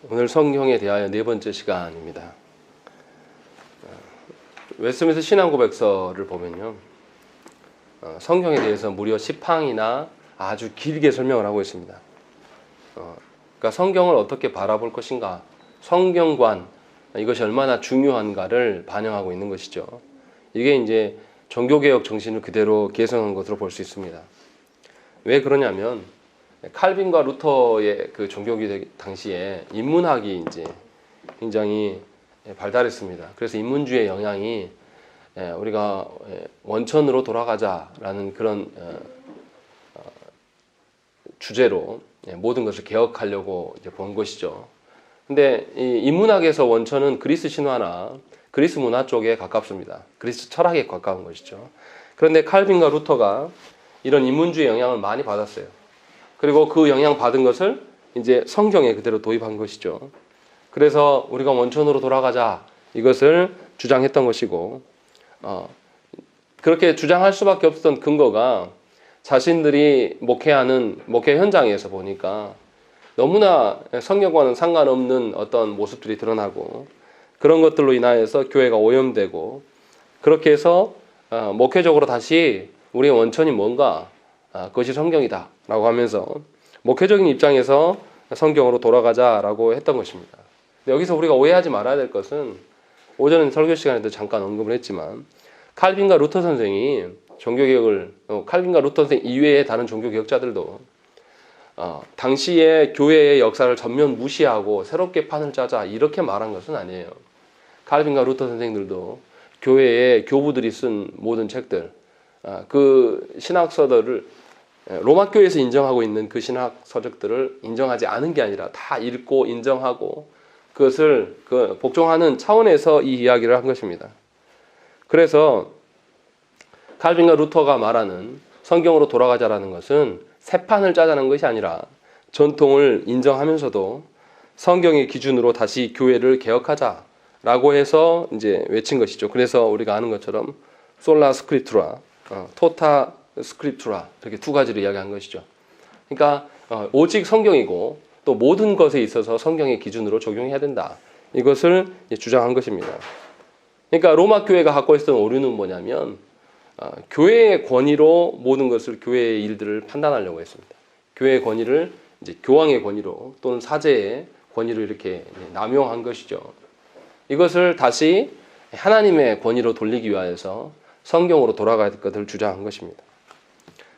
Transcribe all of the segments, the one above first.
오늘 성경에 대하여 네 번째 시간입니다. 웨스트민스터 신앙고백서를 보면요, 성경에 대해서 무려 10항이나 아주 길게 설명을 하고 있습니다. 그러니까 성경을 어떻게 바라볼 것인가, 성경관, 이것이 얼마나 중요한가를 반영하고 있는 것이죠. 이게 이제 종교개혁 정신을 그대로 계승한 것으로 볼 수 있습니다. 왜 그러냐면 칼빈과 루터의 그 종교개혁 당시에 인문학이 이제 굉장히 발달했습니다. 그래서 인문주의 영향이 우리가 원천으로 돌아가자라는 그런 주제로 모든 것을 개혁하려고 이제 본 것이죠. 근데 이 인문학에서 원천은 그리스 신화나 그리스 문화 쪽에 가깝습니다. 그리스 철학에 가까운 것이죠. 그런데 칼빈과 루터가 이런 인문주의 영향을 많이 받았어요. 그리고 그 영향 받은 것을 이제 성경에 그대로 도입한 것이죠. 그래서 우리가 원천으로 돌아가자, 이것을 주장했던 것이고, 그렇게 주장할 수밖에 없었던 근거가 자신들이 목회하는 목회 현장에서 보니까 너무나 성경과는 상관없는 어떤 모습들이 드러나고, 그런 것들로 인하여서 교회가 오염되고, 그렇게 해서 목회적으로 다시 우리의 원천이 뭔가, 그것이 성경이다 라고 하면서 목회적인 입장에서 성경으로 돌아가자라고 했던 것입니다. 여기서 우리가 오해하지 말아야 될 것은, 오전 설교 시간에도 잠깐 언급을 했지만, 칼빈과 루터 선생이 종교개혁을, 칼빈과 루터 선생 이외의 다른 종교개혁자들도 당시의 교회의 역사를 전면 무시하고 새롭게 판을 짜자, 이렇게 말한 것은 아니에요. 칼빈과 루터 선생들도 교회의 교부들이 쓴 모든 책들, 그 신학서들을, 로마 교회에서 인정하고 있는 그 신학 서적들을 인정하지 않은 게 아니라 다 읽고 인정하고 그것을 복종하는 차원에서 이 이야기를 한 것입니다. 그래서 칼빈과 루터가 말하는 성경으로 돌아가자라는 것은 새 판을 짜자는 것이 아니라 전통을 인정하면서도 성경의 기준으로 다시 교회를 개혁하자라고 해서 이제 외친 것이죠. 그래서 우리가 아는 것처럼 솔라 스크립투라, 토타 스크립투라, 이렇게 두 가지를 이야기한 것이죠. 그러니까 오직 성경이고 또 모든 것에 있어서 성경의 기준으로 적용해야 된다, 이것을 주장한 것입니다. 그러니까 로마 교회가 갖고 있었던 오류는 뭐냐면 교회의 권위로 모든 것을, 교회의 일들을 판단하려고 했습니다. 교회의 권위를 이제 교황의 권위로 또는 사제의 권위로 이렇게 남용한 것이죠. 이것을 다시 하나님의 권위로 돌리기 위하여서 성경으로 돌아가야 될 것을 주장한 것입니다.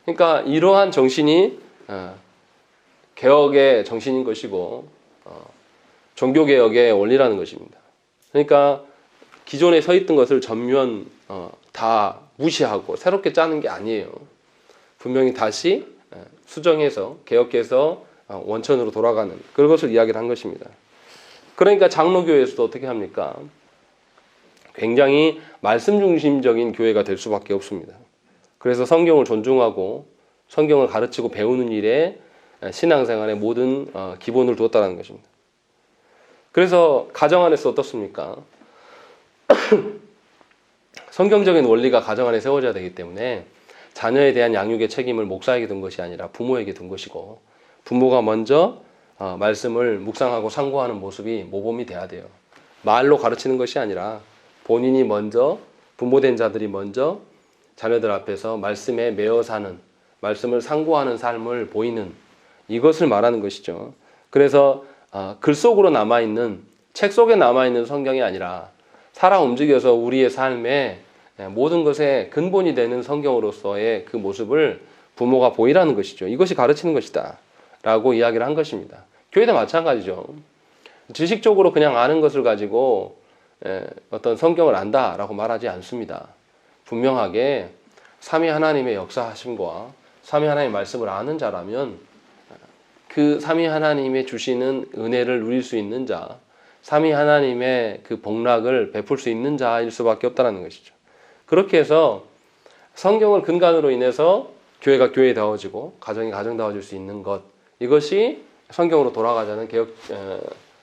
그러니까 이러한 정신이 개혁의 정신인 것이고 종교개혁의 원리라는 것입니다. 그러니까 기존에 서 있던 것을 전면 다 무시하고 새롭게 짜는 게 아니에요. 분명히 다시 수정해서 개혁해서 원천으로 돌아가는 그런 것을 이야기를 한 것입니다. 그러니까 장로교회에서도 어떻게 합니까? 굉장히 말씀 중심적인 교회가 될 수밖에 없습니다. 그래서 성경을 존중하고 성경을 가르치고 배우는 일에 신앙생활의 모든 기본을 두었다는 것입니다. 그래서 가정 안에서 어떻습니까? 성경적인 원리가 가정 안에 세워져야 되기 때문에 자녀에 대한 양육의 책임을 목사에게 둔 것이 아니라 부모에게 둔 것이고, 부모가 먼저 말씀을 묵상하고 상고하는 모습이 모범이 돼야 돼요. 말로 가르치는 것이 아니라 본인이 먼저, 부모된 자들이 먼저 자녀들 앞에서 말씀에 매어 사는, 말씀을 상고하는 삶을 보이는, 이것을 말하는 것이죠. 그래서 글 속으로 남아있는, 책 속에 남아있는 성경이 아니라 살아 움직여서 우리의 삶에 모든 것의 근본이 되는 성경으로서의 그 모습을 부모가 보이라는 것이죠. 이것이 가르치는 것이다 라고 이야기를 한 것입니다. 교회도 마찬가지죠. 지식적으로 그냥 아는 것을 가지고 어떤 성경을 안다라고 말하지 않습니다. 분명하게 삼위 하나님의 역사하심과 삼위 하나님의 말씀을 아는 자라면 그 삼위 하나님의 주시는 은혜를 누릴 수 있는 자, 삼위 하나님의 그 복락을 베풀 수 있는 자일 수밖에 없다는 것이죠. 그렇게 해서 성경을 근간으로 인해서 교회가 교회다워지고 가정이 가정다워질 수 있는 것, 이것이 성경으로 돌아가자는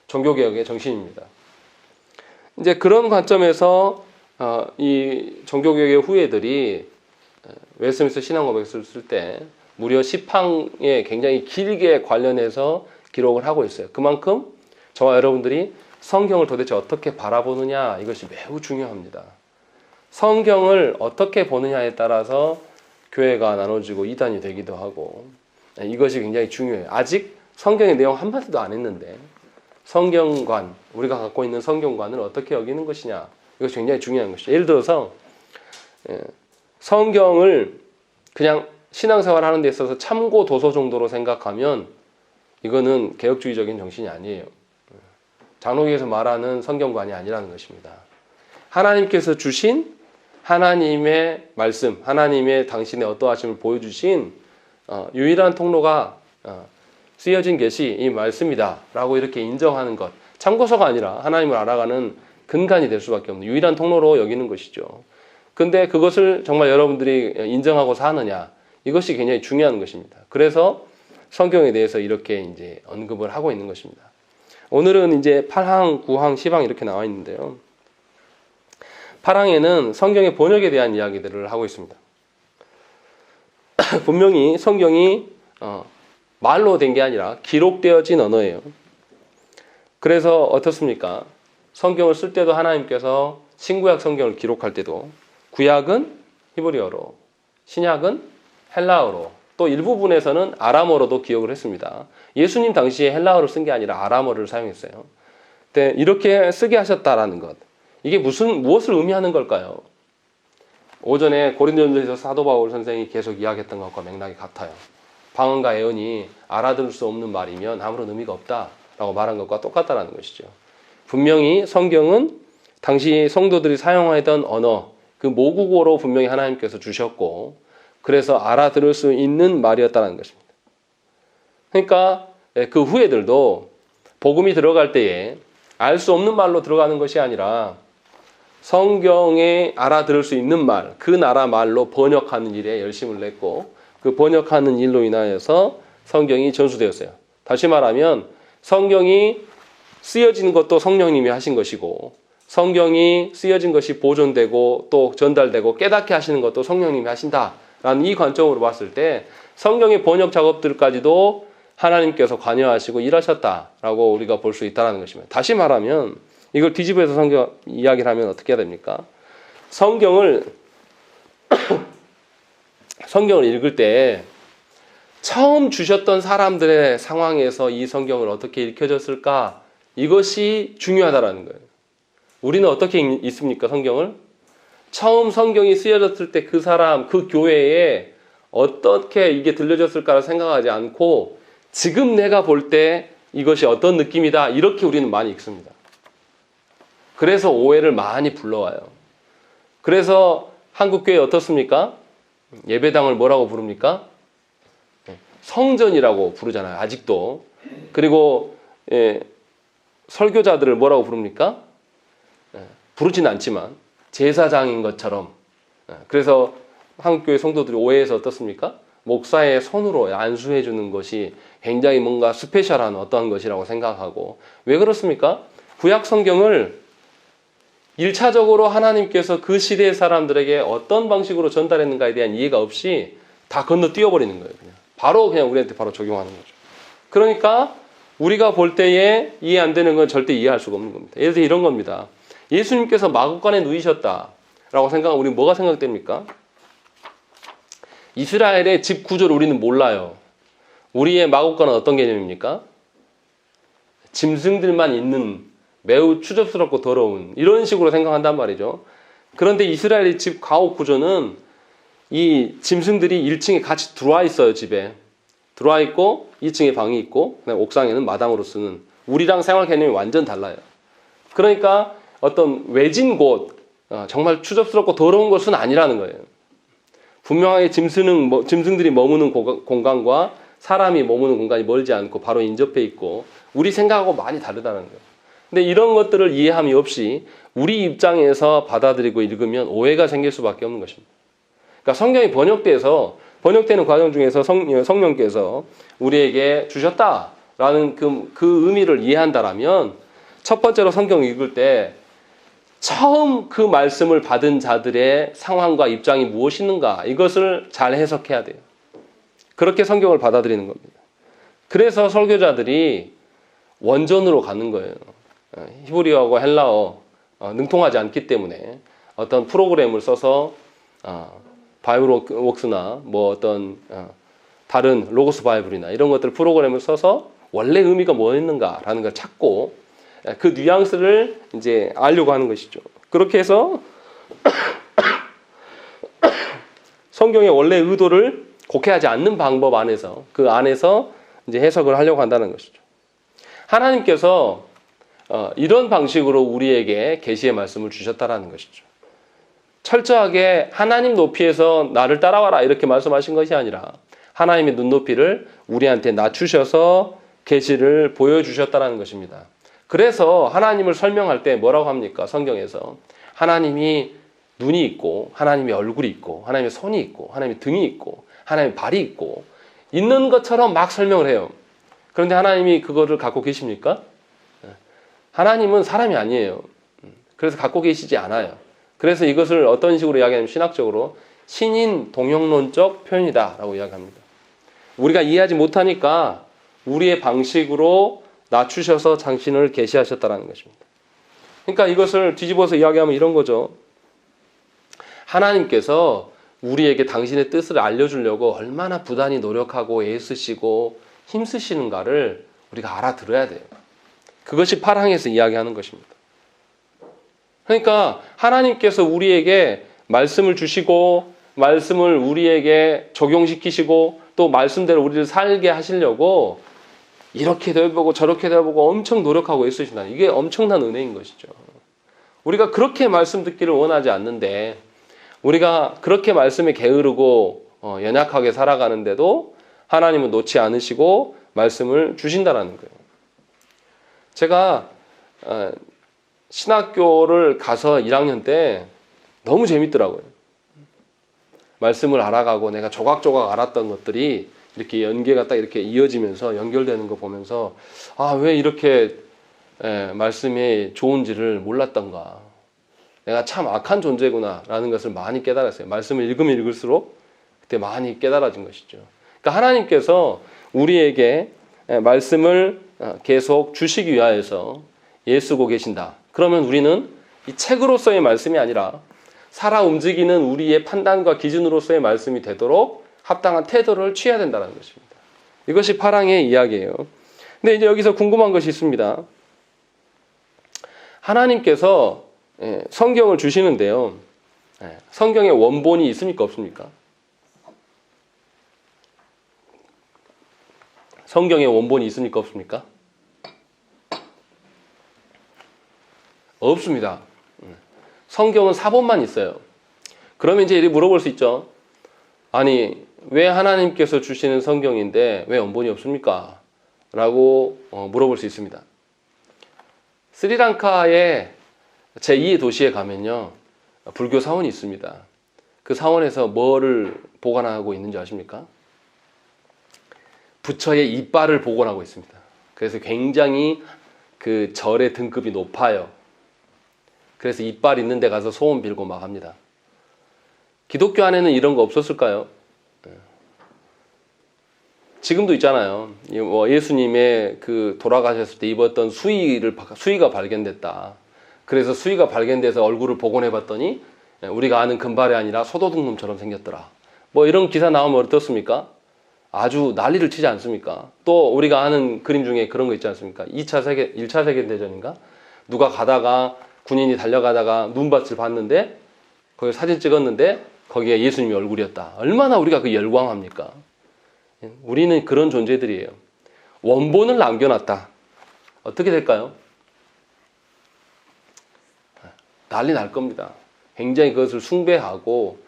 종교개혁의 정신입니다. 이제 그런 관점에서 이 종교개혁의 후예들이 웨스트민스터 신앙고백서를 쓸 때 무려 10항에 굉장히 길게 관련해서 기록을 하고 있어요. 그만큼 저와 여러분들이 성경을 도대체 어떻게 바라보느냐, 이것이 매우 중요합니다. 성경을 어떻게 보느냐에 따라서 교회가 나눠지고 이단이 되기도 하고, 이것이 굉장히 중요해요. 아직 성경의 내용 한마디도 안 했는데 성경관, 우리가 갖고 있는 성경관을 어떻게 여기는 것이냐, 이것이 굉장히 중요한 것이죠. 예를 들어서 성경을 그냥 신앙생활 하는 데 있어서 참고 도서 정도로 생각하면 이거는 개혁주의적인 정신이 아니에요. 장로교에서 말하는 성경관이 아니라는 것입니다. 하나님께서 주신 하나님의 말씀, 하나님의 당신의 어떠하심을 보여주신 유일한 통로가 쓰여진 것이 이 말씀이다 라고 이렇게 인정하는 것, 참고서가 아니라 하나님을 알아가는 근간이 될 수밖에 없는 유일한 통로로 여기는 것이죠. 근데 그것을 정말 여러분들이 인정하고 사느냐, 이것이 굉장히 중요한 것입니다. 그래서 성경에 대해서 이렇게 이제 언급을 하고 있는 것입니다. 오늘은 이제 8항, 9항, 10항 이렇게 나와 있는데요. 8항에는 성경의 번역에 대한 이야기들을 하고 있습니다. 분명히 성경이 말로 된 게 아니라 기록되어진 언어예요. 그래서 어떻습니까? 성경을 쓸 때도 하나님께서 신구약 성경을 기록할 때도 구약은 히브리어로, 신약은 헬라어로, 또 일부분에서는 아람어로도 기억을 했습니다. 예수님 당시에 헬라어를 쓴 게 아니라 아람어를 사용했어요. 근데 이렇게 쓰게 하셨다라는 것, 이게 무엇을 의미하는 걸까요? 오전에 고린도전서에서 사도 바울 선생이 계속 이야기했던 것과 맥락이 같아요. 방언과 예언이 알아들을 수 없는 말이면 아무런 의미가 없다라고 말한 것과 똑같다라는 것이죠. 분명히 성경은 당시 성도들이 사용하던 언어, 그 모국어로 분명히 하나님께서 주셨고, 그래서 알아들을 수 있는 말이었다는 것입니다. 그러니까 그 후에들도 복음이 들어갈 때에 알 수 없는 말로 들어가는 것이 아니라 성경에 알아들을 수 있는 말, 그 나라 말로 번역하는 일에 열심을 냈고, 그 번역하는 일로 인하여서 성경이 전수되었어요. 다시 말하면 성경이 쓰여진 것도 성령님이 하신 것이고, 성경이 쓰여진 것이 보존되고 또 전달되고 깨닫게 하시는 것도 성령님이 하신다라는 이 관점으로 봤을 때 성경의 번역 작업들까지도 하나님께서 관여하시고 일하셨다라고 우리가 볼 수 있다는 것입니다. 다시 말하면 이걸 뒤집어서 성경 이야기를 하면 어떻게 해야 됩니까? 성경을 읽을 때 처음 주셨던 사람들의 상황에서 이 성경을 어떻게 읽혀졌을까? 이것이 중요하다라는 거예요. 우리는 어떻게 읽습니까? 성경을? 처음 성경이 쓰여졌을 때 그 사람, 그 교회에 어떻게 이게 들려졌을까를 생각하지 않고 지금 내가 볼 때 이것이 어떤 느낌이다, 이렇게 우리는 많이 읽습니다. 그래서 오해를 많이 불러와요. 그래서 한국교회 어떻습니까? 예배당을 뭐라고 부릅니까? 성전이라고 부르잖아요. 아직도. 그리고 설교자들을 뭐라고 부릅니까? 부르진 않지만 제사장인 것처럼. 그래서 한국교회 성도들이 오해해서 어떻습니까? 목사의 손으로 안수해 주는 것이 굉장히 뭔가 스페셜한 어떠한 것이라고 생각하고. 왜 그렇습니까? 구약 성경을 1차적으로 하나님께서 그 시대의 사람들에게 어떤 방식으로 전달했는가에 대한 이해가 없이 다 건너뛰어버리는 거예요. 그냥 우리한테 바로 적용하는 거죠. 그러니까 우리가 볼 때에 이해 안 되는 건 절대 이해할 수가 없는 겁니다. 예를 들어 이런 겁니다. 예수님께서 마구간에 누이셨다라고 생각하면 우리는 뭐가 생각됩니까? 이스라엘의 집 구조를 우리는 몰라요. 우리의 마구간은 어떤 개념입니까? 짐승들만 있는 매우 추접스럽고 더러운 이런 식으로 생각한단 말이죠. 그런데 이스라엘의 집 가옥 구조는 이 짐승들이 1층에 같이 들어와 있어요. 집에 들어와 있고 2층에 방이 있고 옥상에는 마당으로 쓰는, 우리랑 생활 개념이 완전 달라요. 그러니까 어떤 외진 곳, 정말 추접스럽고 더러운 곳은 아니라는 거예요. 분명하게 짐승들이 머무는 공간과 사람이 머무는 공간이 멀지 않고 바로 인접해 있고 우리 생각하고 많이 다르다는 거예요. 근데 이런 것들을 이해함이 없이 우리 입장에서 받아들이고 읽으면 오해가 생길 수밖에 없는 것입니다. 그러니까 성경이 번역되는 과정 중에서 성령께서 우리에게 주셨다라는 그 의미를 이해한다라면 첫 번째로 성경 읽을 때 처음 그 말씀을 받은 자들의 상황과 입장이 무엇이는가, 이것을 잘 해석해야 돼요. 그렇게 성경을 받아들이는 겁니다. 그래서 설교자들이 원전으로 가는 거예요. 히브리어하고 헬라어 능통하지 않기 때문에 어떤 프로그램을 써서 바이블웍스나 뭐 어떤 다른 로고스 바이블이나 이런 것들 프로그램을 써서 원래 의미가 뭐였는가라는 걸 찾고 그 뉘앙스를 이제 알려고 하는 것이죠. 그렇게 해서 성경의 원래 의도를 곡해하지 않는 방법 안에서 그 안에서 이제 해석을 하려고 한다는 것이죠. 하나님께서 이런 방식으로 우리에게 계시의 말씀을 주셨다라는 것이죠. 철저하게 하나님 높이에서 나를 따라와라 이렇게 말씀하신 것이 아니라 하나님의 눈높이를 우리한테 낮추셔서 계시를 보여주셨다라는 것입니다. 그래서 하나님을 설명할 때 뭐라고 합니까? 성경에서 하나님이 눈이 있고 하나님의 얼굴이 있고 하나님의 손이 있고 하나님의 등이 있고 하나님의 발이 있고 있는 것처럼 막 설명을 해요. 그런데 하나님이 그거를 갖고 계십니까? 하나님은 사람이 아니에요. 그래서 갖고 계시지 않아요. 그래서 이것을 어떤 식으로 이야기하냐면 신학적으로 신인 동형론적 표현이다라고 이야기합니다. 우리가 이해하지 못하니까 우리의 방식으로 낮추셔서 당신을 계시하셨다는 것입니다. 그러니까 이것을 뒤집어서 이야기하면 이런 거죠. 하나님께서 우리에게 당신의 뜻을 알려주려고 얼마나 부단히 노력하고 애쓰시고 힘쓰시는가를 우리가 알아들어야 돼요. 그것이 파랑에서 이야기하는 것입니다. 그러니까 하나님께서 우리에게 말씀을 주시고 말씀을 우리에게 적용시키시고 또 말씀대로 우리를 살게 하시려고 이렇게도 해보고 저렇게도 해보고 엄청 노력하고 애쓰신다. 이게 엄청난 은혜인 것이죠. 우리가 그렇게 말씀 듣기를 원하지 않는데 우리가 그렇게 말씀에 게으르고 연약하게 살아가는데도 하나님은 놓지 않으시고 말씀을 주신다는 거예요. 제가 신학교를 가서 1학년 때 너무 재밌더라고요. 말씀을 알아가고 내가 조각조각 알았던 것들이 이렇게 연계가 딱 이렇게 이어지면서 연결되는 거 보면서 왜 이렇게 말씀이 좋은지를 몰랐던가. 내가 참 악한 존재구나 라는 것을 많이 깨달았어요. 말씀을 읽으면 읽을수록 그때 많이 깨달아진 것이죠. 그러니까 하나님께서 우리에게 말씀을 계속 주시기 위하여서 애쓰고 계신다. 그러면 우리는 이 책으로서의 말씀이 아니라 살아 움직이는 우리의 판단과 기준으로서의 말씀이 되도록 합당한 태도를 취해야 된다는 것입니다. 이것이 파랑의 이야기예요. 근데 이제 여기서 궁금한 것이 있습니다. 하나님께서 성경을 주시는데요. 성경에 원본이 있습니까? 없습니까? 성경에 원본이 있습니까? 없습니까? 없습니다. 성경은 사본만 있어요. 그러면 이제 이렇게 물어볼 수 있죠. 아니, 왜 하나님께서 주시는 성경인데 왜 원본이 없습니까? 라고 물어볼 수 있습니다. 스리랑카의 제2의 도시에 가면요. 불교 사원이 있습니다. 그 사원에서 뭐를 보관하고 있는지 아십니까? 부처의 이빨을 보관하고 있습니다. 그래서 굉장히 그 절의 등급이 높아요. 그래서 이빨 있는 데 가서 소원 빌고 막 합니다. 기독교 안에는 이런 거 없었을까요? 지금도 있잖아요. 예수님의 그 돌아가셨을 때 입었던 수의가 발견됐다. 그래서 수의가 발견돼서 얼굴을 복원해 봤더니 우리가 아는 금발이 아니라 소도둑놈처럼 생겼더라. 뭐 이런 기사 나오면 어떻습니까? 아주 난리를 치지 않습니까? 또 우리가 아는 그림 중에 그런 거 있지 않습니까? 1차 세계대전인가? 누가 가다가 군인이 달려가다가 눈밭을 봤는데 거기 사진 찍었는데 거기에 예수님의 얼굴이었다. 얼마나 우리가 그 열광합니까? 우리는 그런 존재들이에요. 원본을 남겨놨다. 어떻게 될까요? 난리 날 겁니다. 굉장히 그것을 숭배하고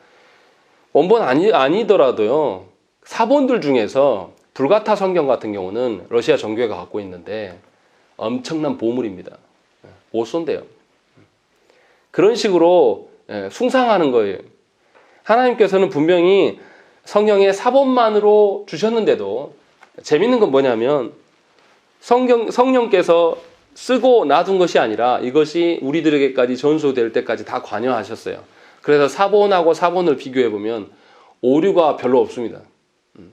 원본 아니더라도요. 사본들 중에서 불가타 성경 같은 경우는 러시아 정교회가 갖고 있는데 엄청난 보물입니다. 못 쏜대요. 그런 식으로 숭상하는 거예요. 하나님께서는 분명히 성경의 사본만으로 주셨는데도 재밌는 건 뭐냐면 성령께서 쓰고 놔둔 것이 아니라 이것이 우리들에게까지 전수될 때까지 다 관여하셨어요. 그래서 사본하고 사본을 비교해보면 오류가 별로 없습니다.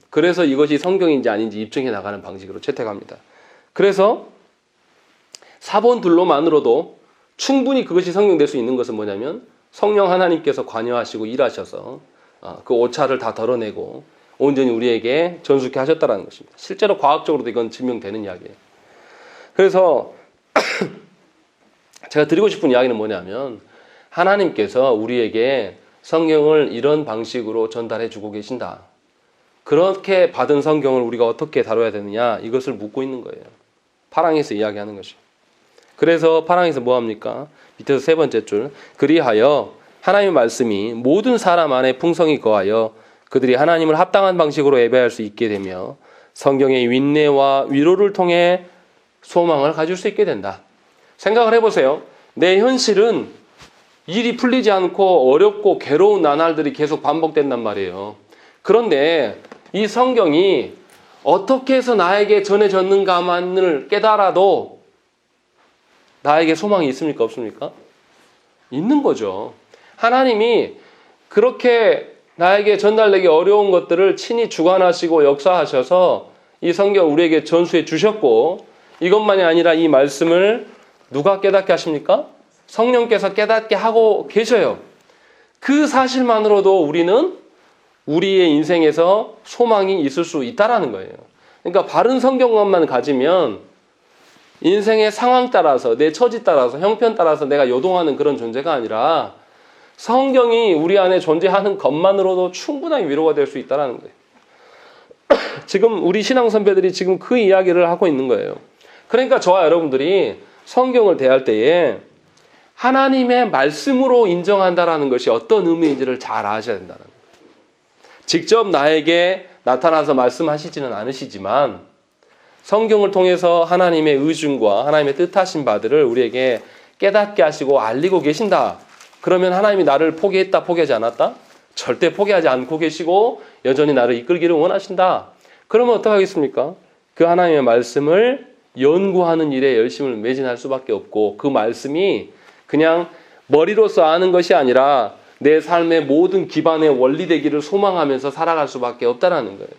그래서 이것이 성경인지 아닌지 입증해 나가는 방식으로 채택합니다. 그래서 사본들로만으로도 충분히 그것이 성경될 수 있는 것은 뭐냐면 성령 하나님께서 관여하시고 일하셔서 그 오차를 다 덜어내고 온전히 우리에게 전수케 하셨다는 것입니다. 실제로 과학적으로도 이건 증명되는 이야기예요. 그래서 제가 드리고 싶은 이야기는 뭐냐면 하나님께서 우리에게 성경을 이런 방식으로 전달해 주고 계신다. 그렇게 받은 성경을 우리가 어떻게 다뤄야 되느냐 이것을 묻고 있는 거예요. 파랑에서 이야기하는 것이죠. 그래서 파랑에서 뭐합니까? 밑에서 세 번째 줄, 그리하여 하나님의 말씀이 모든 사람 안에 풍성히 거하여 그들이 하나님을 합당한 방식으로 예배할 수 있게 되며 성경의 윈내와 위로를 통해 소망을 가질 수 있게 된다. 생각을 해보세요. 내 현실은 일이 풀리지 않고 어렵고 괴로운 나날들이 계속 반복된단 말이에요. 그런데 이 성경이 어떻게 해서 나에게 전해졌는가만을 깨달아도 나에게 소망이 있습니까? 없습니까? 있는 거죠. 하나님이 그렇게 나에게 전달되기 어려운 것들을 친히 주관하시고 역사하셔서 이 성경 우리에게 전수해 주셨고 이것만이 아니라 이 말씀을 누가 깨닫게 하십니까? 성령께서 깨닫게 하고 계셔요. 그 사실만으로도 우리는 우리의 인생에서 소망이 있을 수 있다라는 거예요. 그러니까 바른 성경만 가지면 인생의 상황 따라서 내 처지 따라서 형편 따라서 내가 요동하는 그런 존재가 아니라 성경이 우리 안에 존재하는 것만으로도 충분하게 위로가 될 수 있다는 거예요. 지금 우리 신앙 선배들이 지금 그 이야기를 하고 있는 거예요. 그러니까 저와 여러분들이 성경을 대할 때에 하나님의 말씀으로 인정한다라는 것이 어떤 의미인지를 잘 아셔야 된다는 거예요. 직접 나에게 나타나서 말씀하시지는 않으시지만 성경을 통해서 하나님의 의중과 하나님의 뜻하신 바들을 우리에게 깨닫게 하시고 알리고 계신다. 그러면 하나님이 나를 포기했다, 포기하지 않았다? 절대 포기하지 않고 계시고 여전히 나를 이끌기를 원하신다. 그러면 어떡하겠습니까? 그 하나님의 말씀을 연구하는 일에 열심을 매진할 수밖에 없고 그 말씀이 그냥 머리로서 아는 것이 아니라 내 삶의 모든 기반의 원리 되기를 소망하면서 살아갈 수밖에 없다라는 거예요.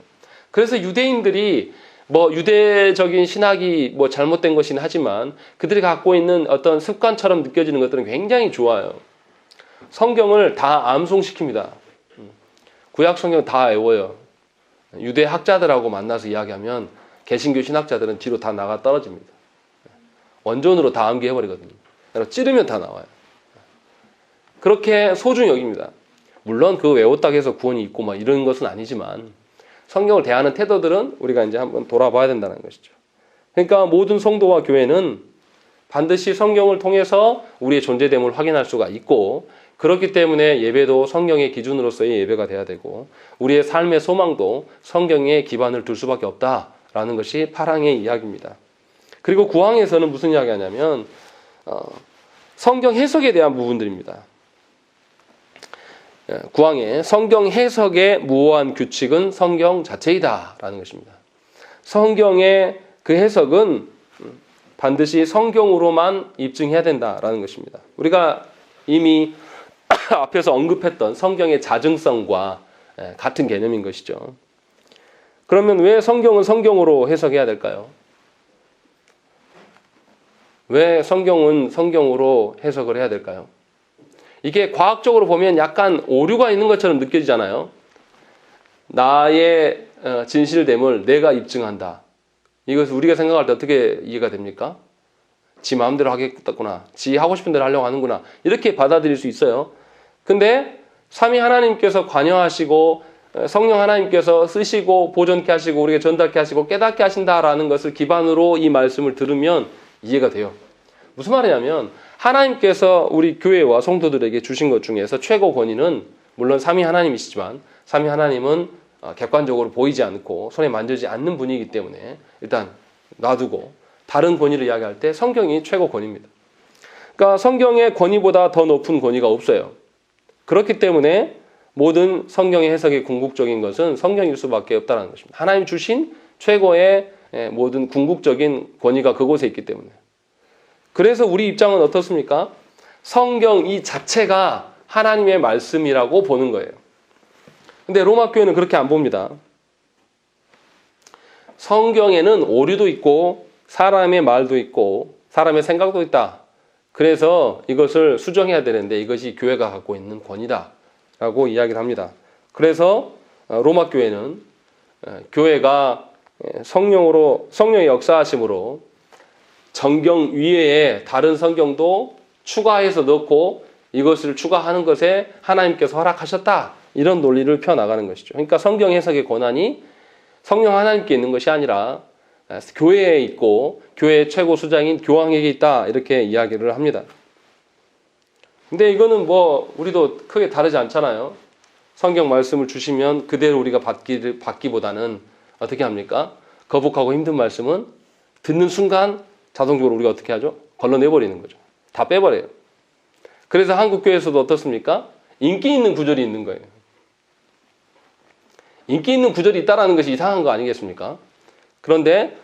그래서 유대인들이 유대적인 신학이 잘못된 것이긴 하지만 그들이 갖고 있는 어떤 습관처럼 느껴지는 것들은 굉장히 좋아요. 성경을 다 암송시킵니다. 구약 성경 다 외워요. 유대 학자들하고 만나서 이야기하면 개신교 신학자들은 뒤로 다 나가 떨어집니다. 원본으로 다 암기해버리거든요. 찌르면 다 나와요. 그렇게 소중히 여깁니다. 물론 그 외웠다고 해서 구원이 있고 이런 것은 아니지만 성경을 대하는 태도들은 우리가 이제 한번 돌아봐야 된다는 것이죠. 그러니까 모든 성도와 교회는 반드시 성경을 통해서 우리의 존재됨을 확인할 수가 있고 그렇기 때문에 예배도 성경의 기준으로서의 예배가 돼야 되고 우리의 삶의 소망도 성경에 기반을 둘 수밖에 없다라는 것이 파랑의 이야기입니다. 그리고 구항에서는 무슨 이야기 하냐면 성경 해석에 대한 부분들입니다. 구항에 성경 해석의 무오한 규칙은 성경 자체이다 라는 것입니다. 성경의 그 해석은 반드시 성경으로만 입증해야 된다라는 것입니다. 우리가 이미 앞에서 언급했던 성경의 자증성과 같은 개념인 것이죠. 그러면 왜 성경은 성경으로 해석해야 될까요? 왜 성경은 성경으로 해석을 해야 될까요? 이게 과학적으로 보면 약간 오류가 있는 것처럼 느껴지잖아요. 나의 진실됨을 내가 입증한다. 이것을 우리가 생각할 때 어떻게 이해가 됩니까? 지 마음대로 하겠구나. 지 하고 싶은 대로 하려고 하는구나. 이렇게 받아들일 수 있어요. 근데 삼위 하나님께서 관여하시고 성령 하나님께서 쓰시고 보존케 하시고 우리에게 전달케 하시고 깨닫게 하신다라는 것을 기반으로 이 말씀을 들으면 이해가 돼요. 무슨 말이냐면 하나님께서 우리 교회와 성도들에게 주신 것 중에서 최고 권위는 물론 삼위 하나님이시지만 삼위 하나님은 객관적으로 보이지 않고 손에 만지지 않는 분이기 때문에 일단 놔두고 다른 권위를 이야기할 때 성경이 최고 권위입니다. 그러니까 성경의 권위보다 더 높은 권위가 없어요. 그렇기 때문에 모든 성경의 해석이 궁극적인 것은 성경일 수밖에 없다는 것입니다. 하나님 주신 최고의 모든 궁극적인 권위가 그곳에 있기 때문에. 그래서 우리 입장은 어떻습니까? 성경 이 자체가 하나님의 말씀이라고 보는 거예요. 근데 로마 교회는 그렇게 안 봅니다. 성경에는 오류도 있고 사람의 말도 있고 사람의 생각도 있다. 그래서 이것을 수정해야 되는데 이것이 교회가 갖고 있는 권위다 라고 이야기를 합니다. 그래서 로마 교회는 교회가 성령의 역사하심으로 정경 위에 다른 성경도 추가해서 넣고 이것을 추가하는 것에 하나님께서 허락하셨다. 이런 논리를 펴나가는 것이죠. 그러니까 성경 해석의 권한이 성령 하나님께 있는 것이 아니라 교회에 있고 교회의 최고 수장인 교황에게 있다. 이렇게 이야기를 합니다. 근데 이거는 뭐 우리도 크게 다르지 않잖아요. 성경 말씀을 주시면 그대로 우리가 받기보다는 어떻게 합니까? 거북하고 힘든 말씀은 듣는 순간 자동적으로 우리가 어떻게 하죠? 걸러내버리는 거죠. 다 빼버려요. 그래서 한국교회에서도 어떻습니까? 인기 있는 구절이 있는 거예요. 인기 있는 구절이 있다는 것이 이상한 거 아니겠습니까? 그런데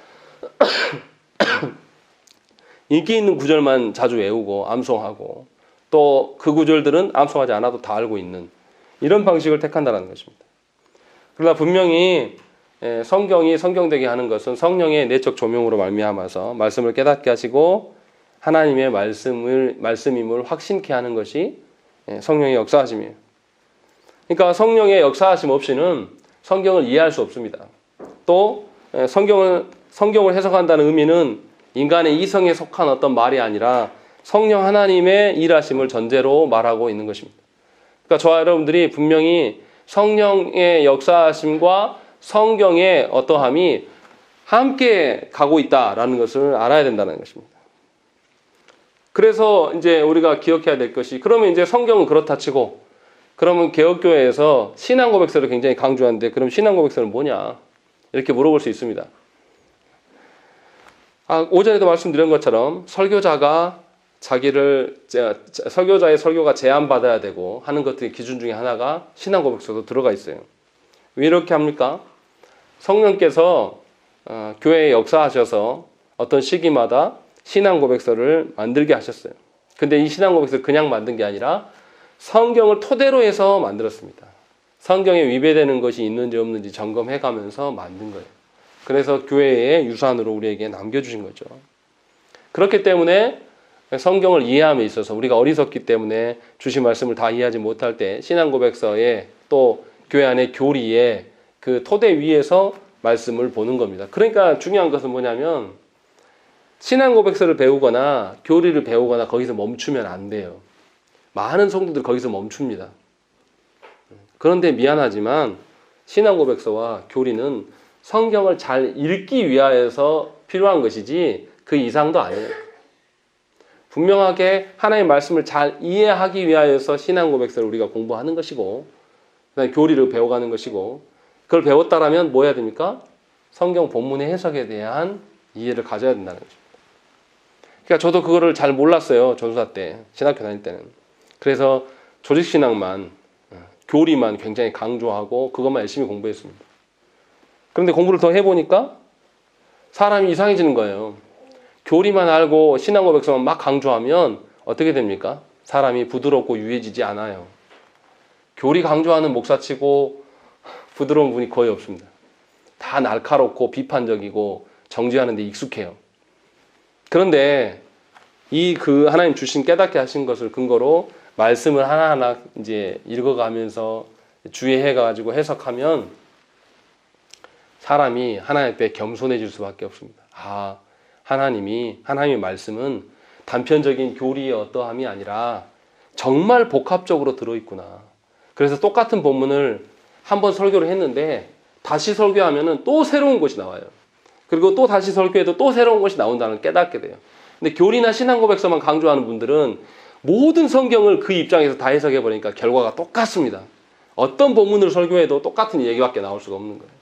인기 있는 구절만 자주 외우고 암송하고 또 그 구절들은 암송하지 않아도 다 알고 있는 이런 방식을 택한다는 것입니다. 그러나 분명히 성경이 성경되게 하는 것은 성령의 내적 조명으로 말미암아서 말씀을 깨닫게 하시고 하나님의 말씀임을 확신케 하는 것이 성령의 역사하심이에요. 그러니까 성령의 역사하심 없이는 성경을 이해할 수 없습니다. 또 성경을 해석한다는 의미는 인간의 이성에 속한 어떤 말이 아니라 성령 하나님의 일하심을 전제로 말하고 있는 것입니다. 그러니까 저와 여러분들이 분명히 성령의 역사하심과 성경의 어떠함이 함께 가고 있다라는 것을 알아야 된다는 것입니다. 그래서 이제 우리가 기억해야 될 것이 그러면 이제 성경은 그렇다 치고 그러면 개혁교회에서 신앙고백서를 굉장히 강조하는데 그럼 신앙고백서는 뭐냐? 이렇게 물어볼 수 있습니다. 오전에도 말씀드린 것처럼 설교자의 설교가 제한받아야 되고 하는 것들의 기준 중에 하나가 신앙고백서도 들어가 있어요. 왜 이렇게 합니까? 성령께서 교회에 역사하셔서 어떤 시기마다 신앙고백서를 만들게 하셨어요. 근데 이 신앙고백서를 그냥 만든 게 아니라 성경을 토대로 해서 만들었습니다. 성경에 위배되는 것이 있는지 없는지 점검해 가면서 만든 거예요. 그래서 교회의 유산으로 우리에게 남겨주신 거죠. 그렇기 때문에 성경을 이해함에 있어서 우리가 어리석기 때문에 주신 말씀을 다 이해하지 못할 때 신앙고백서에 또 교회 안의 교리에 그 토대 위에서 말씀을 보는 겁니다. 그러니까 중요한 것은 뭐냐면 신앙고백서를 배우거나 교리를 배우거나 거기서 멈추면 안 돼요. 많은 성도들 거기서 멈춥니다. 그런데 미안하지만 신앙고백서와 교리는 성경을 잘 읽기 위하여서 필요한 것이지 그 이상도 아니에요. 분명하게 하나님의 말씀을 잘 이해하기 위하여서 신앙고백서를 우리가 공부하는 것이고 그다음에 교리를 배워가는 것이고 그걸 배웠다라면 뭐 해야 됩니까? 성경 본문의 해석에 대한 이해를 가져야 된다는 거죠. 그러니까 저도 그거를 잘 몰랐어요. 전수사 때, 신학교 다닐 때는. 그래서 조직신학만, 교리만 굉장히 강조하고 그것만 열심히 공부했습니다. 그런데 공부를 더 해보니까 사람이 이상해지는 거예요. 교리만 알고 신앙고백서만 막 강조하면 어떻게 됩니까? 사람이 부드럽고 유해지지 않아요. 교리 강조하는 목사치고 부드러운 분이 거의 없습니다. 다 날카롭고 비판적이고 정죄하는 데 익숙해요. 그런데 하나님 주신 깨닫게 하신 것을 근거로 말씀을 하나하나 이제 읽어가면서 주의해가지고 해석하면 사람이 하나님 앞에 겸손해질 수밖에 없습니다. 하나님의 말씀은 단편적인 교리의 어떠함이 아니라 정말 복합적으로 들어있구나. 그래서 똑같은 본문을 한번 설교를 했는데 다시 설교하면은 또 새로운 것이 나와요. 그리고 또 다시 설교해도 또 새로운 것이 나온다는 걸 깨닫게 돼요. 근데 교리나 신앙고백서만 강조하는 분들은 모든 성경을 그 입장에서 다 해석해버리니까 결과가 똑같습니다. 어떤 본문을 설교해도 똑같은 얘기밖에 나올 수가 없는 거예요.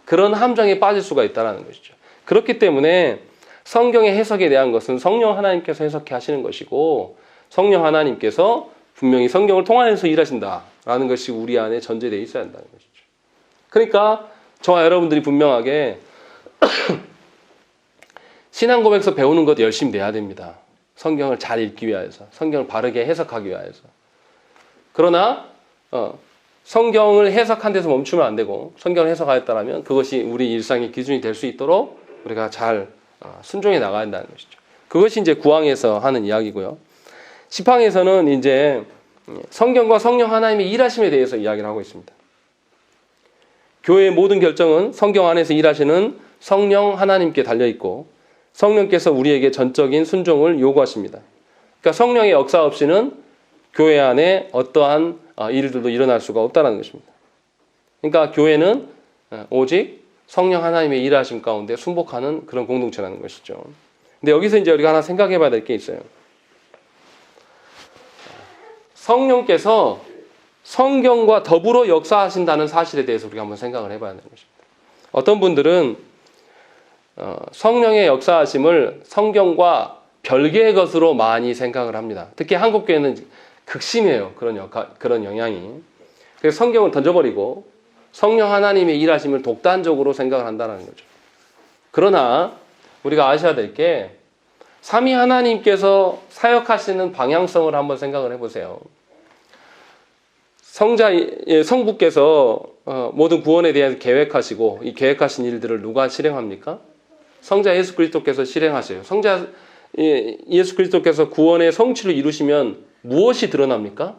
그런 함정에 빠질 수가 있다는 것이죠. 그렇기 때문에 성경의 해석에 대한 것은 성령 하나님께서 해석해 하시는 것이고 성령 하나님께서 분명히 성경을 통하여서 일하신다라는 것이 우리 안에 전제되어 있어야 한다는 것이죠. 그러니까 저와 여러분들이 분명하게 신앙고백서 배우는 것 열심히 내야 됩니다. 성경을 잘 읽기 위하여서, 성경을 바르게 해석하기 위하여서. 그러나 성경을 해석한 데서 멈추면 안 되고 성경을 해석하였다면 그것이 우리 일상의 기준이 될 수 있도록 우리가 잘 순종해 나가야 한다는 것이죠. 그것이 이제 9항에서 하는 이야기고요. 10항에서는 이제 성경과 성령 하나님의 일하심에 대해서 이야기를 하고 있습니다. 교회의 모든 결정은 성경 안에서 일하시는 성령 하나님께 달려있고 성령께서 우리에게 전적인 순종을 요구하십니다. 그러니까 성령의 역사 없이는 교회 안에 어떠한 일들도 일어날 수가 없다는 것입니다. 그러니까 교회는 오직 성령 하나님의 일하심 가운데 순복하는 그런 공동체라는 것이죠. 근데 여기서 이제 우리가 하나 생각해 봐야 될 게 있어요. 성령께서 성경과 더불어 역사하신다는 사실에 대해서 우리가 한번 생각을 해봐야 되는 것입니다. 어떤 분들은 성령의 역사하심을 성경과 별개의 것으로 많이 생각을 합니다. 특히 한국교회는 극심해요. 그런 영향이. 그래서 성경을 던져버리고 성령 하나님의 일하심을 독단적으로 생각을 한다는 거죠. 그러나 우리가 아셔야 될 게 삼위 하나님께서 사역하시는 방향성을 한번 생각을 해보세요. 성부께서 모든 구원에 대해서 계획하시고 이 계획하신 일들을 누가 실행합니까? 성자 예수 그리스도께서 실행하세요. 성자 예수 그리스도께서 구원의 성취를 이루시면 무엇이 드러납니까?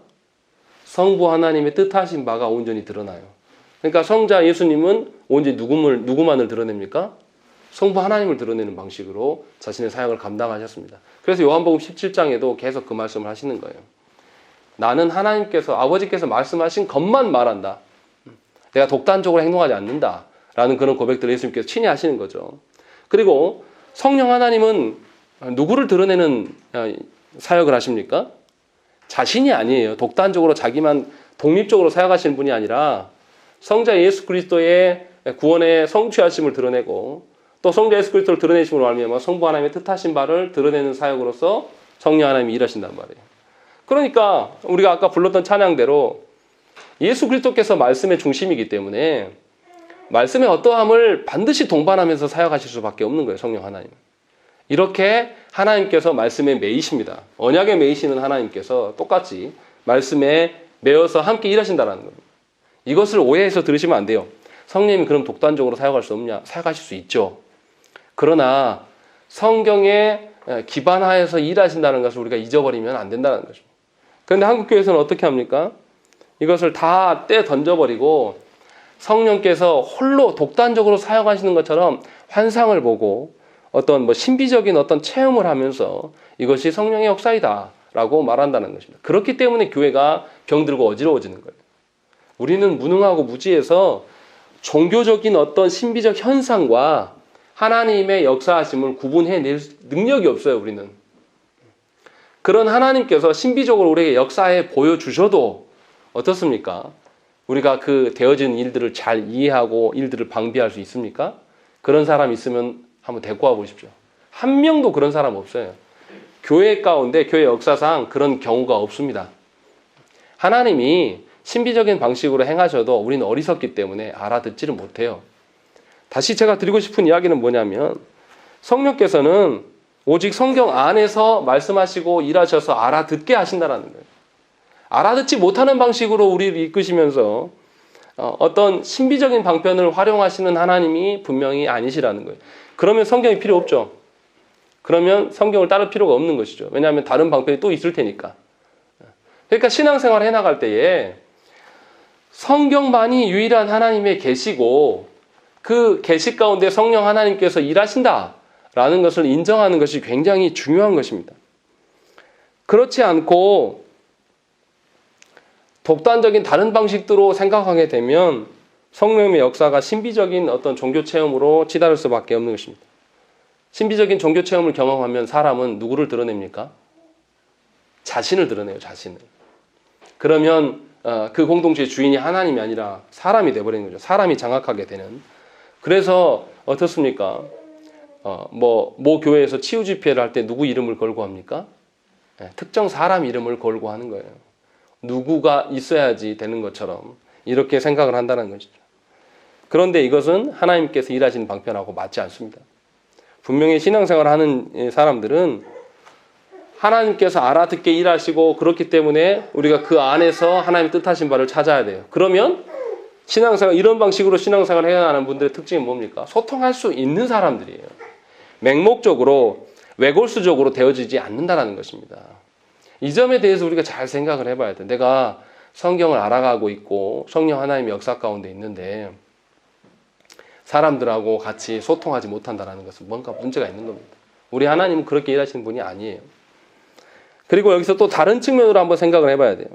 성부 하나님의 뜻하신 바가 온전히 드러나요. 그러니까 성자 예수님은 온전히 누구만을 드러냅니까? 성부 하나님을 드러내는 방식으로 자신의 사역을 감당하셨습니다. 그래서 요한복음 17장에도 계속 그 말씀을 하시는 거예요. 나는 아버지께서 말씀하신 것만 말한다. 내가 독단적으로 행동하지 않는다. 라는 그런 고백들을 예수님께서 친히 하시는 거죠. 그리고 성령 하나님은 누구를 드러내는 사역을 하십니까? 자신이 아니에요. 독단적으로 자기만 독립적으로 사역하시는 분이 아니라 성자 예수 그리스도의 구원의 성취하심을 드러내고 또 성자 예수 그리스도를 드러내심으로 말미암아 성부 하나님의 뜻하신 바를 드러내는 사역으로서 성령 하나님이 일하신단 말이에요. 그러니까 우리가 아까 불렀던 찬양대로 예수 그리스도께서 말씀의 중심이기 때문에 말씀의 어떠함을 반드시 동반하면서 사역하실 수밖에 없는 거예요. 성령 하나님. 이렇게 하나님께서 말씀에 매이십니다. 언약에 매이시는 하나님께서 똑같이 말씀에 매어서 함께 일하신다는 겁니다. 이것을 오해해서 들으시면 안 돼요. 성령님이 그럼 독단적으로 사역할 수 없냐? 사역하실 수 있죠. 그러나 성경에 기반하여서 일하신다는 것을 우리가 잊어버리면 안 된다는 것입니다. 그런데 한국교회에서는 어떻게 합니까? 이것을 다 떼 던져버리고 성령께서 홀로 독단적으로 사역하시는 것처럼 환상을 보고 어떤 신비적인 어떤 체험을 하면서 이것이 성령의 역사이다 라고 말한다는 것입니다. 그렇기 때문에 교회가 병들고 어지러워지는 거예요. 우리는 무능하고 무지해서 종교적인 어떤 신비적 현상과 하나님의 역사하심을 구분해낼 능력이 없어요. 우리는. 그런 하나님께서 신비적으로 우리에게 역사해 보여주셔도 어떻습니까? 우리가 그 되어진 일들을 잘 이해하고 일들을 방비할 수 있습니까? 그런 사람 있으면 한번 데리고 와 보십시오. 한 명도 그런 사람 없어요. 교회 가운데 교회 역사상 그런 경우가 없습니다. 하나님이 신비적인 방식으로 행하셔도 우리는 어리석기 때문에 알아듣지를 못해요. 다시 제가 드리고 싶은 이야기는 뭐냐면 성령께서는 오직 성경 안에서 말씀하시고 일하셔서 알아듣게 하신다는 거예요. 알아듣지 못하는 방식으로 우리를 이끄시면서 어떤 신비적인 방편을 활용하시는 하나님이 분명히 아니시라는 거예요. 그러면 성경이 필요 없죠. 그러면 성경을 따를 필요가 없는 것이죠. 왜냐하면 다른 방편이 또 있을 테니까. 그러니까 신앙생활을 해나갈 때에 성경만이 유일한 하나님의 계시고 그 계시 가운데 성령 하나님께서 일하신다라는 것을 인정하는 것이 굉장히 중요한 것입니다. 그렇지 않고 독단적인 다른 방식으로 생각하게 되면 성령의 역사가 신비적인 어떤 종교 체험으로 치달을 수밖에 없는 것입니다. 신비적인 종교 체험을 경험하면 사람은 누구를 드러냅니까? 자신을 드러내요. 자신을. 그러면 그 공동체의 주인이 하나님이 아니라 사람이 돼버리는 거죠. 사람이 장악하게 되는. 그래서 어떻습니까? 모 교회에서 치유 집회를 할 때 누구 이름을 걸고 합니까? 특정 사람 이름을 걸고 하는 거예요. 누구가 있어야지 되는 것처럼 이렇게 생각을 한다는 것이죠. 그런데 이것은 하나님께서 일하시는 방편하고 맞지 않습니다. 분명히 신앙생활을 하는 사람들은 하나님께서 알아듣게 일하시고 그렇기 때문에 우리가 그 안에서 하나님의 뜻하신 바를 찾아야 돼요. 그러면 신앙생활, 이런 방식으로 신앙생활을 해야 하는 분들의 특징이 뭡니까? 소통할 수 있는 사람들이에요. 맹목적으로 외골수적으로 되어지지 않는다라는 것입니다. 이 점에 대해서 우리가 잘 생각을 해봐야 돼. 내가 성경을 알아가고 있고 성령 하나님의 역사 가운데 있는데 사람들하고 같이 소통하지 못한다는 것은 뭔가 문제가 있는 겁니다. 우리 하나님은 그렇게 일하시는 분이 아니에요. 그리고 여기서 또 다른 측면으로 한번 생각을 해봐야 돼요.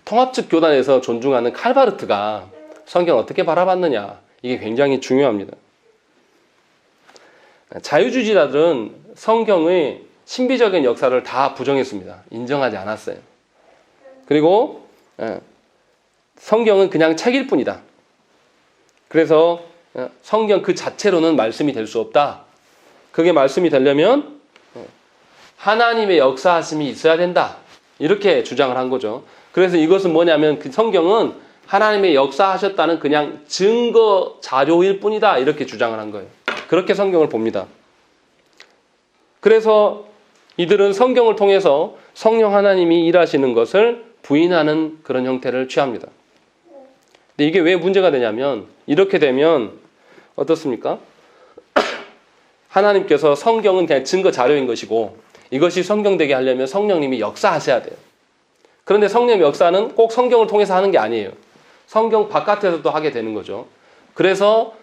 통합적 교단에서 존중하는 칼바르트가 성경을 어떻게 바라봤느냐, 이게 굉장히 중요합니다. 자유주의자들은 성경의 신비적인 역사를 다 부정했습니다. 인정하지 않았어요. 그리고 성경은 그냥 책일 뿐이다. 그래서 성경 그 자체로는 말씀이 될 수 없다. 그게 말씀이 되려면 하나님의 역사하심이 있어야 된다. 이렇게 주장을 한 거죠. 그래서 이것은 뭐냐면 그 성경은 하나님의 역사하셨다는 그냥 증거 자료일 뿐이다. 이렇게 주장을 한 거예요. 그렇게 성경을 봅니다. 그래서 이들은 성경을 통해서 성령 하나님이 일하시는 것을 부인하는 그런 형태를 취합니다. 근데 이게 왜 문제가 되냐면 이렇게 되면 어떻습니까? 하나님께서 성경은 그냥 증거 자료인 것이고 이것이 성경되게 하려면 성령님이 역사하셔야 돼요. 그런데 성령의 역사는 꼭 성경을 통해서 하는 게 아니에요. 성경 바깥에서도 하게 되는 거죠. 그래서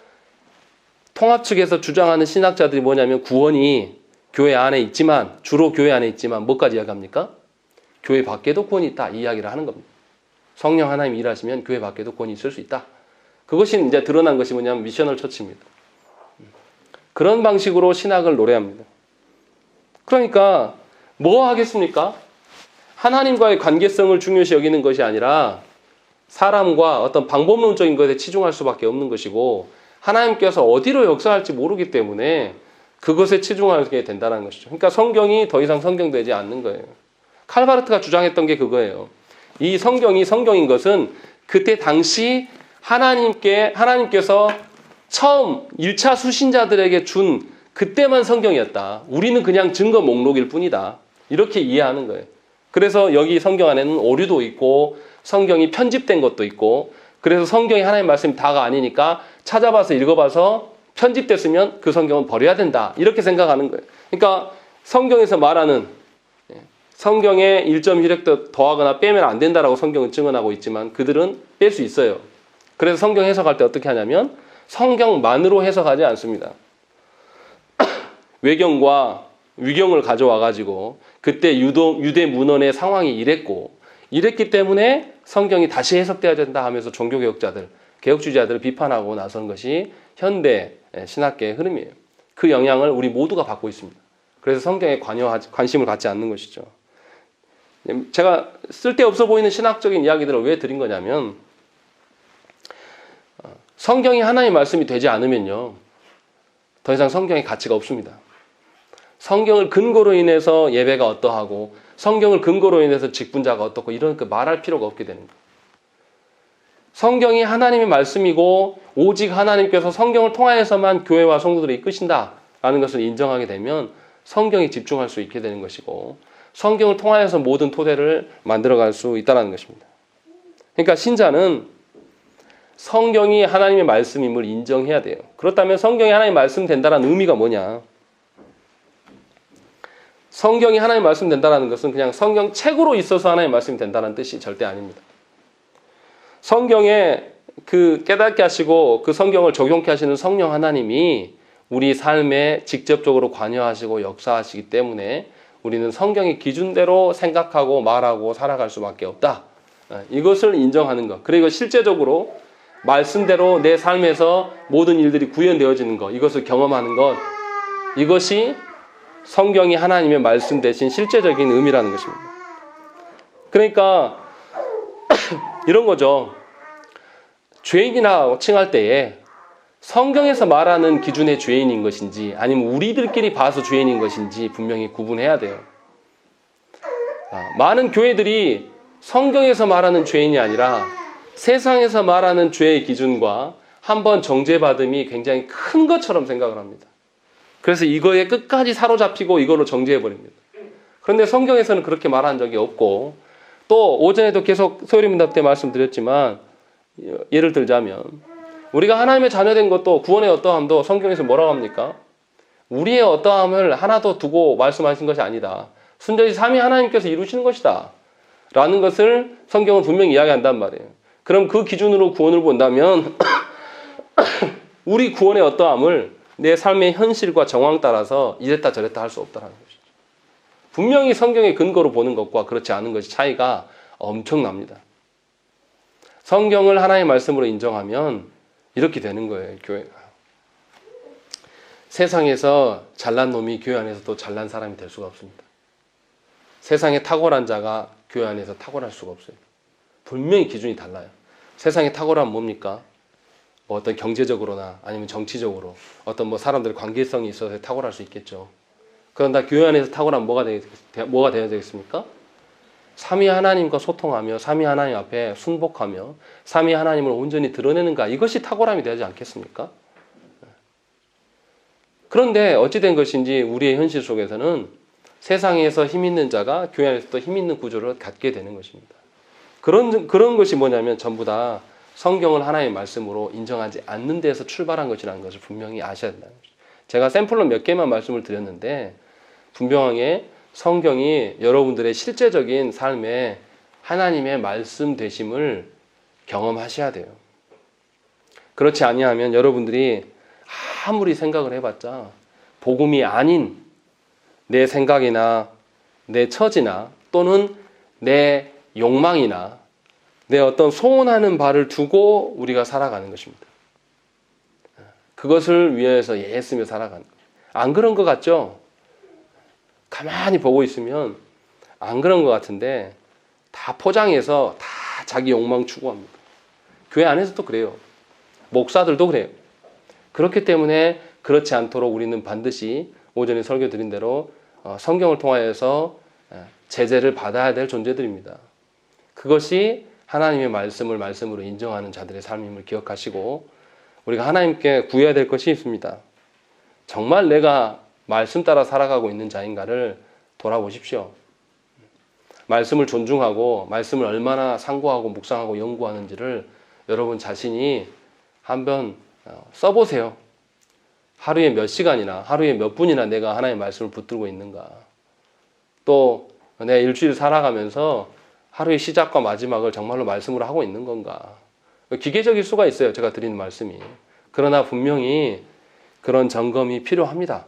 통합 측에서 주장하는 신학자들이 뭐냐면 구원이 교회 안에 있지만, 주로 교회 안에 있지만 뭐까지 이야기합니까? 교회 밖에도 구원이 있다, 이 이야기를 하는 겁니다. 성령 하나님이 일하시면 교회 밖에도 구원이 있을 수 있다. 그것이 이제 드러난 것이 뭐냐면 미셔널 처치입니다. 그런 방식으로 신학을 노래합니다. 그러니까 뭐 하겠습니까? 하나님과의 관계성을 중요시 여기는 것이 아니라 사람과 어떤 방법론적인 것에 치중할 수밖에 없는 것이고 하나님께서 어디로 역사할지 모르기 때문에 그것에 치중하게 된다는 것이죠. 그러니까 성경이 더 이상 성경되지 않는 거예요. 칼바르트가 주장했던 게 그거예요. 이 성경이 성경인 것은 그때 당시 하나님께서 처음 1차 수신자들에게 준 그때만 성경이었다. 우리는 그냥 증거 목록일 뿐이다. 이렇게 이해하는 거예요. 그래서 여기 성경 안에는 오류도 있고 성경이 편집된 것도 있고 그래서 성경이 하나님의 말씀이 다가 아니니까 찾아봐서 읽어봐서 편집됐으면 그 성경은 버려야 된다. 이렇게 생각하는 거예요. 그러니까 성경에서 말하는 성경에 1.1획도 더하거나 빼면 안 된다라고 성경은 증언하고 있지만 그들은 뺄 수 있어요. 그래서 성경 해석할 때 어떻게 하냐면 성경만으로 해석하지 않습니다. 외경과 위경을 가져와 가지고 그때 유대 문헌의 상황이 이랬기 때문에 성경이 다시 해석되어야 된다 하면서 종교개혁자들, 개혁주의자들을 비판하고 나선 것이 현대 신학계의 흐름이에요. 그 영향을 우리 모두가 받고 있습니다. 그래서 성경에 관심을 갖지 않는 것이죠. 제가 쓸데없어 보이는 신학적인 이야기들을 왜 드린 거냐면 성경이 하나님의 말씀이 되지 않으면요. 더 이상 성경의 가치가 없습니다. 성경을 근거로 인해서 예배가 어떠하고 성경을 근거로 인해서 직분자가 어떻고 이런 말할 필요가 없게 되는 거예요. 성경이 하나님의 말씀이고 오직 하나님께서 성경을 통하여서만 교회와 성도들을 이끄신다라는 것을 인정하게 되면 성경에 집중할 수 있게 되는 것이고 성경을 통하여서 모든 토대를 만들어갈 수 있다는 것입니다. 그러니까 신자는 성경이 하나님의 말씀임을 인정해야 돼요. 그렇다면 성경이 하나님의 말씀 된다는 의미가 뭐냐? 성경이 하나님의 말씀 된다는 것은 그냥 성경 책으로 있어서 하나님의 말씀이 된다는 뜻이 절대 아닙니다. 성경에 그 깨닫게 하시고 그 성경을 적용케 하시는 성령 하나님이 우리 삶에 직접적으로 관여하시고 역사하시기 때문에 우리는 성경의 기준대로 생각하고 말하고 살아갈 수밖에 없다. 이것을 인정하는 것. 그리고 실제적으로 말씀대로 내 삶에서 모든 일들이 구현되어지는 것. 이것을 경험하는 것. 이것이 성경이 하나님의 말씀 대신 실제적인 의미라는 것입니다. 그러니까 이런 거죠. 죄인이라고 칭할 때에 성경에서 말하는 기준의 죄인인 것인지 아니면 우리들끼리 봐서 죄인인 것인지 분명히 구분해야 돼요. 많은 교회들이 성경에서 말하는 죄인이 아니라 세상에서 말하는 죄의 기준과 한번 정죄받음이 굉장히 큰 것처럼 생각을 합니다. 그래서 이거에 끝까지 사로잡히고 이걸로 정죄해버립니다. 그런데 성경에서는 그렇게 말한 적이 없고 또 오전에도 계속 소요리문답 때 말씀드렸지만 예를 들자면 우리가 하나님의 자녀된 것도 구원의 어떠함도 성경에서 뭐라고 합니까? 우리의 어떠함을 하나도 두고 말씀하신 것이 아니다. 순전히 삼위 하나님께서 이루시는 것이다. 라는 것을 성경은 분명히 이야기한단 말이에요. 그럼 그 기준으로 구원을 본다면 우리 구원의 어떠함을 내 삶의 현실과 정황 따라서 이랬다 저랬다 할 수 없다는 것이죠. 분명히 성경의 근거로 보는 것과 그렇지 않은 것이 차이가 엄청납니다. 성경을 하나의 말씀으로 인정하면 이렇게 되는 거예요. 교회가. 세상에서 잘난 놈이 교회 안에서 또 잘난 사람이 될 수가 없습니다. 세상에 탁월한 자가 교회 안에서 탁월할 수가 없어요. 분명히 기준이 달라요. 세상에 탁월함은 뭡니까? 뭐 어떤 경제적으로나 아니면 정치적으로 어떤 뭐 사람들의 관계성이 있어서 탁월할 수 있겠죠. 그런데 교회 안에서 탁월하면 뭐가 되어야 되겠습니까? 삼위 하나님과 소통하며 삼위 하나님 앞에 순복하며 삼위 하나님을 온전히 드러내는가, 이것이 탁월함이 되지 않겠습니까? 그런데 어찌된 것인지 우리의 현실 속에서는 세상에서 힘 있는 자가 교회 안에서도 힘 있는 구조를 갖게 되는 것입니다. 그런 것이 뭐냐면 전부 다 성경을 하나의 말씀으로 인정하지 않는 데에서 출발한 것이라는 것을 분명히 아셔야 된다는 것이죠. 제가 샘플로 몇 개만 말씀을 드렸는데 분명하게 성경이 여러분들의 실제적인 삶에 하나님의 말씀 되심을 경험하셔야 돼요. 그렇지 아니하면 여러분들이 아무리 생각을 해봤자 복음이 아닌 내 생각이나 내 처지나 또는 내 욕망이나 내 어떤 소원하는 바를 두고 우리가 살아가는 것입니다. 그것을 위해서 애쓰며 살아가는 거예요. 안 그런 것 같죠? 가만히 보고 있으면 안 그런 것 같은데 다 포장해서 다 자기 욕망 추구합니다. 교회 안에서도 그래요. 목사들도 그래요. 그렇기 때문에 그렇지 않도록 우리는 반드시 오전에 설교 드린 대로 성경을 통하여서 제재를 받아야 될 존재들입니다. 그것이 하나님의 말씀을 말씀으로 인정하는 자들의 삶임을 기억하시고 우리가 하나님께 구해야 될 것이 있습니다. 정말 내가 말씀 따라 살아가고 있는 자인가를 돌아보십시오. 말씀을 존중하고 말씀을 얼마나 상고하고 묵상하고 연구하는지를 여러분 자신이 한번 써보세요. 하루에 몇 시간이나 하루에 몇 분이나 내가 하나님의 말씀을 붙들고 있는가. 또 내가 일주일 살아가면서 하루의 시작과 마지막을 정말로 말씀으로 하고 있는 건가. 기계적일 수가 있어요. 제가 드리는 말씀이. 그러나 분명히 그런 점검이 필요합니다.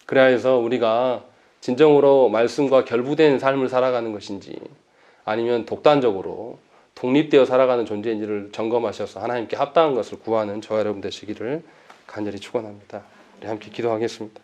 그래야 해서 우리가 진정으로 말씀과 결부된 삶을 살아가는 것인지 아니면 독단적으로 독립되어 살아가는 존재인지를 점검하셔서 하나님께 합당한 것을 구하는 저와 여러분 되시기를 간절히 축원합니다. 우리 함께 기도하겠습니다.